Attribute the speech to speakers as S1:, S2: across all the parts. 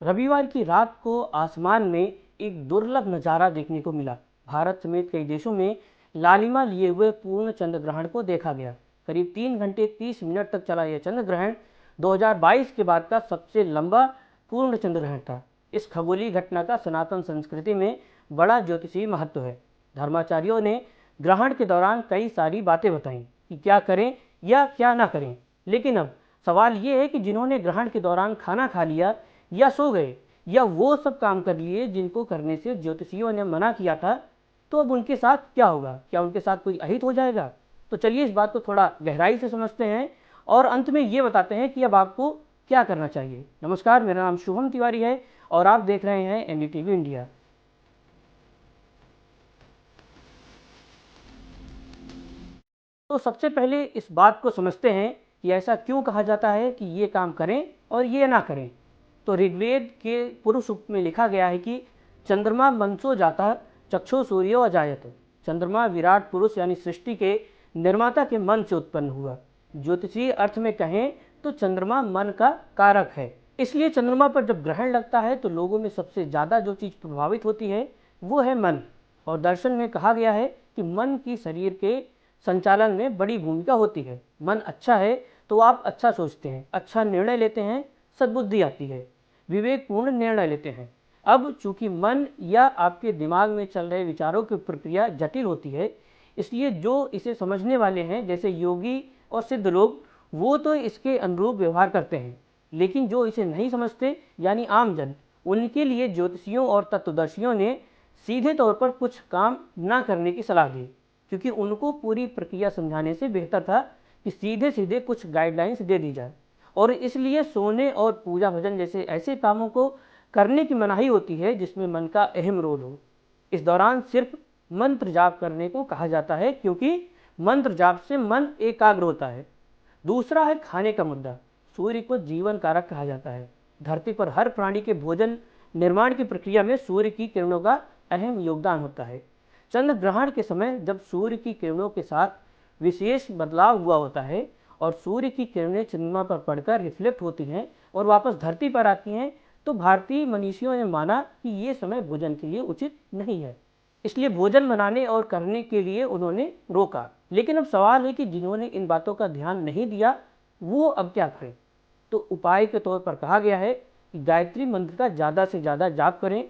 S1: रविवार की रात को आसमान में एक दुर्लभ नज़ारा देखने को मिला। भारत समेत कई देशों में लालिमा लिए हुए पूर्ण चंद्र ग्रहण को देखा गया। करीब 3 घंटे 30 मिनट तक चला यह चंद्र ग्रहण 2022 के बाद का सबसे लंबा पूर्ण चंद्र ग्रहण था। इस खगोलीय घटना का सनातन संस्कृति में बड़ा ज्योतिषीय महत्व है। धर्माचार्यों ने ग्रहण के दौरान कई सारी बातें बताई कि क्या करें या क्या ना करें, लेकिन अब सवाल ये है कि जिन्होंने ग्रहण के दौरान खाना खा लिया या सो गए या वो सब काम कर लिए जिनको करने से ज्योतिषियों ने मना किया था, तो अब उनके साथ क्या होगा? क्या उनके साथ कोई अहित हो जाएगा? तो चलिए इस बात को थोड़ा गहराई से समझते हैं और अंत में ये बताते हैं कि अब आपको क्या करना चाहिए। नमस्कार, मेरा नाम शुभम तिवारी है और आप देख रहे हैं एनडीटीवी इंडिया। तो सबसे पहले इस बात को समझते हैं कि ऐसा क्यों कहा जाता है कि ये काम करें और ये ना करें। तो ऋग्वेद के पुरुष सूक्त में लिखा गया है कि चंद्रमा मनसो जाता चक्षु सूर्यो अजायत। चंद्रमा विराट पुरुष यानी सृष्टि के निर्माता के मन से उत्पन्न हुआ। ज्योतिषीय अर्थ में कहें तो चंद्रमा मन का कारक है। इसलिए चंद्रमा पर जब ग्रहण लगता है तो लोगों में सबसे ज़्यादा जो चीज़ प्रभावित होती है वो है मन। और दर्शन में कहा गया है कि मन की शरीर के संचालन में बड़ी भूमिका होती है। मन अच्छा है तो आप अच्छा सोचते हैं, अच्छा निर्णय लेते हैं, सद्बुद्धि आती है, विवेकपूर्ण निर्णय लेते हैं। अब चूंकि मन या आपके दिमाग में चल रहे विचारों की प्रक्रिया जटिल होती है, इसलिए जो इसे समझने वाले हैं जैसे योगी और सिद्ध लोग, वो तो इसके अनुरूप व्यवहार करते हैं, लेकिन जो इसे नहीं समझते यानी आम जन, उनके लिए ज्योतिषियों और तत्वदर्शियों ने सीधे तौर पर कुछ काम ना करने की सलाह दी, क्योंकि उनको पूरी प्रक्रिया समझाने से बेहतर था कि सीधे सीधे कुछ गाइडलाइंस दे दी जाए। और इसलिए सोने और पूजा भजन जैसे ऐसे कामों को करने की मनाही होती है जिसमें मन का अहम रोल हो। इस दौरान सिर्फ मंत्र जाप करने को कहा जाता है, क्योंकि मंत्र जाप से मन एकाग्र होता है। दूसरा है खाने का मुद्दा। सूर्य को जीवन कारक कहा जाता है। धरती पर हर प्राणी के भोजन निर्माण की प्रक्रिया में सूर्य की किरणों का अहम योगदान होता है। चंद्र ग्रहण के समय जब सूर्य की किरणों के साथ विशेष बदलाव हुआ होता है और सूर्य की किरणें चंद्रमा पर पड़कर रिफ्लेक्ट होती हैं और वापस धरती पर आती हैं, तो भारतीय मनीषियों ने माना कि ये समय भोजन के लिए उचित नहीं है। इसलिए भोजन बनाने और करने के लिए उन्होंने रोका। लेकिन अब सवाल है कि जिन्होंने इन बातों का ध्यान नहीं दिया वो अब क्या करें। तो उपाय के तौर पर कहा गया है कि गायत्री मंत्र का ज़्यादा से ज़्यादा जाप करें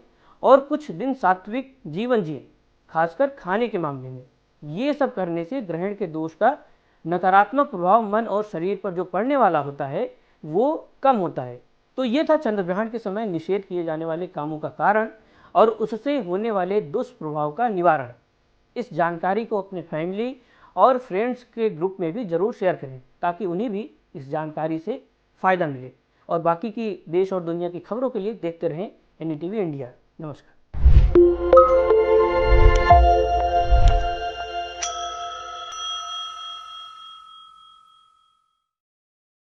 S1: और कुछ दिन सात्विक जीवन जिए, खासकर खाने के मामले में। ये सब करने से ग्रहण के दोष का नकारात्मक प्रभाव मन और शरीर पर जो पड़ने वाला होता है वो कम होता है। तो ये था चंद्र ग्रहण के समय निषेध किए जाने वाले कामों का कारण और उससे होने वाले दुष्प्रभाव का निवारण। इस जानकारी को अपने फैमिली और फ्रेंड्स के ग्रुप में भी ज़रूर शेयर करें, ताकि उन्हें भी इस जानकारी से फ़ायदा मिले। और बाकी की देश और दुनिया की खबरों के लिए देखते रहें एनडीटीवी इंडिया। नमस्कार।